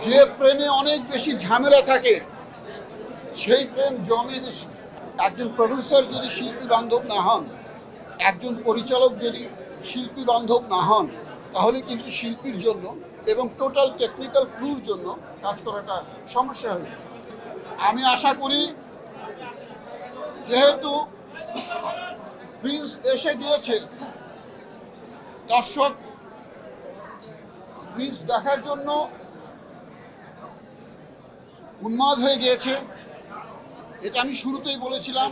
যে প্রেমে অনেক বেশি ঝামেলা থাকে সেই প্রেম জমে বেশি। একজন প্রডিউসার যদি শিল্পী বান্ধব না হন, একজন পরিচালক যদি শিল্পী বান্ধব না হন, তাহলে কিন্তু শিল্পীর জন্য এবং টোটাল টেকনিক্যাল ক্রুর জন্য কাজ করাটা সমস্যা হয়ে যায়। আমি আশা করি যেহেতু প্রিন্স এসে গিয়েছে, দর্শক প্রিন্স দেখার জন্য উন্মাদ হয়ে গিয়েছে। এটা আমি শুরুতেই বলেছিলাম।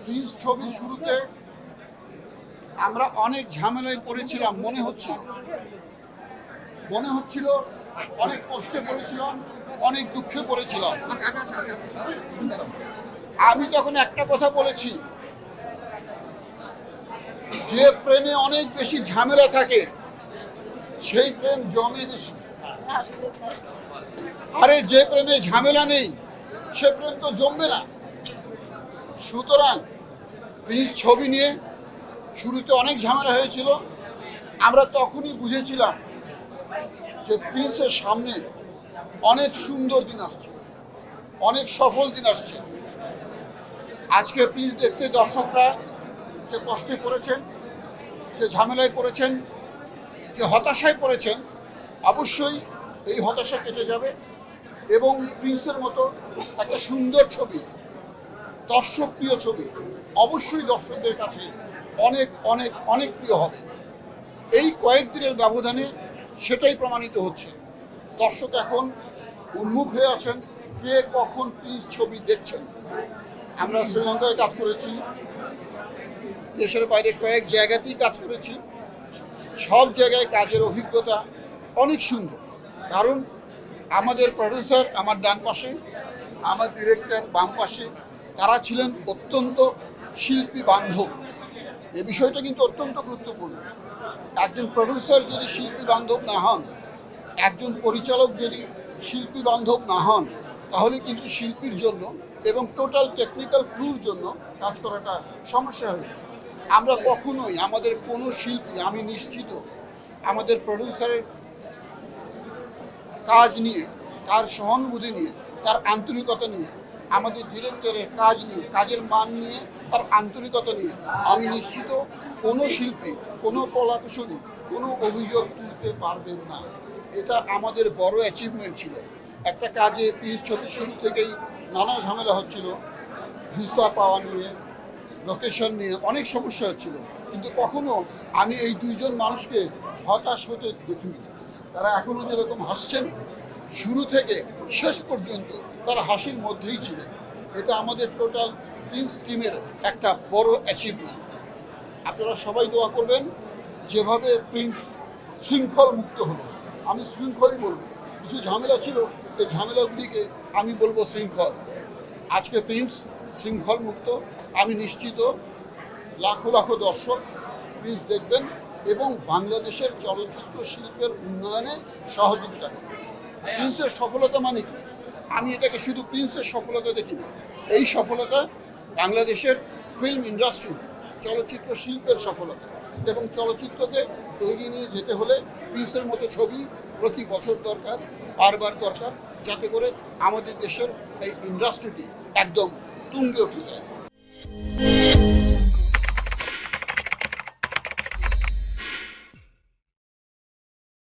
প্রিন্স ছবির শুরুতে আমরা অনেক ঝামেলায় পড়েছিলাম, মনে হচ্ছিল অনেক কষ্টে পড়েছিলাম, অনেক দুঃখে পড়েছিলাম। আমি তখন একটা কথা বলেছি, যে প্রেমে অনেক বেশি ঝামেলা থাকে সেই প্রেম জমে বেশি। আরে যে প্রেমে ঝামেলা নেই সে প্রেম তো জমবে না। সুতরাং প্রিন্স ছবি নিয়ে শুরুতে অনেক ঝামেলা হয়েছিল। আমরা তখনই বুঝেছিলাম যে প্রিন্সের সামনে অনেক সুন্দর দিন আসছে, অনেক সফল দিন আসছে। আজকে প্রিন্স দেখতে দর্শকরা যে কষ্টে পড়েছেন, যে ঝামেলায় পড়েছেন, যে হতাশায় পড়েছেন, অবশ্যই এই হতাশা কেটে যাবে এবং প্রিন্সের মতো একটা সুন্দর ছবি, দর্শকপ্রিয় ছবি অবশ্যই দর্শকদের কাছে অনেক অনেক অনেক প্রিয় হবে। এই কয়েকদিনের ব্যবধানে সেটাই প্রমাণিত হচ্ছে। দর্শক এখন উন্মুখ হয়ে আছেন কে কখন প্রিন্স ছবি দেখছেন। আমরা শ্রীলঙ্কায় কাজ করেছি, দেশের বাইরে কয়েক জায়গাতেই কাজ করেছি। সব জায়গায় কাজের অভিজ্ঞতা অনেক সুন্দর। কারণ আমাদের প্রডিউসার আমার ডান পাশে, আমার ডিরেক্টর বাম পাশে, তারা ছিলেন অত্যন্ত শিল্পী বান্ধব। এ বিষয়টা কিন্তু অত্যন্ত গুরুত্বপূর্ণ। একজন প্রডিউসার যদি শিল্পী বান্ধব না হন, একজন পরিচালক যদি শিল্পী বান্ধব না হন, তাহলে কিন্তু শিল্পীর জন্য এবং টোটাল টেকনিক্যাল ক্রুর জন্য কাজ করাটা সমস্যা হয়ে যায়। আমরা কখনোই আমাদের কোনো শিল্পী, আমি নিশ্চিত আমাদের প্রডিউসারের কাজ নিয়ে, তার সহানুভূতি নিয়ে, তার আন্তরিকতা নিয়ে, আমাদের ডিরেক্টরের কাজ নিয়ে, কাজের মান নিয়ে, তার আন্তরিকতা নিয়ে আমি নিশ্চিত কোনো শিল্পী, কোনো কলাকুশলী কোনো অভিযোগ তুলতে পারবেন না। এটা আমাদের বড় অ্যাচিভমেন্ট ছিল। একটা কাজে প্রিন্স ছবির শুরু থেকেই নানা ঝামেলা হচ্ছিল, ভিসা পাওয়া নিয়ে, লোকেশন নিয়ে অনেক সমস্যা হচ্ছিল, কিন্তু কখনো আমি এই দুইজন মানুষকে হতাশ হতে দেখিনি। তারা এখনও যেরকম হাসছেন, শুরু থেকে শেষ পর্যন্ত তারা হাসির মধ্যেই ছিলেন। এটা আমাদের টোটাল প্রিন্স টিমের একটা বড় অ্যাচিভমেন্ট। আপনারা সবাই দোয়া করবেন। যেভাবে প্রিন্স শৃঙ্খল মুক্ত হলো, আমি শৃঙ্খলই বলবো। কিছু ঝামেলা ছিল, এই ঝামেলাগুলিকে আমি বলবো শৃঙ্খল। আজকে প্রিন্স শৃঙ্খল মুক্ত। আমি নিশ্চিত লাখো লাখো দর্শক প্রিন্স দেখবেন এবং বাংলাদেশের চলচ্চিত্র শিল্পের উন্নয়নে সহযোগিতা করবেন। প্রিন্সের সফলতা মানে কি? আমি এটাকে শুধু প্রিন্সের সফলতা দেখি না, এই সফলতা বাংলাদেশের ফিল্ম ইন্ডাস্ট্রি, চলচ্চিত্র শিল্পের সফলতা। এবং চলচ্চিত্রকে এগিয়ে নিয়ে যেতে হলে প্রিন্সের মতো ছবি প্রতি বছর দরকার, বারবার দরকার, যাতে করে আমাদের দেশের এই ইন্ডাস্ট্রিটি একদম তুঙ্গে উঠে যায়।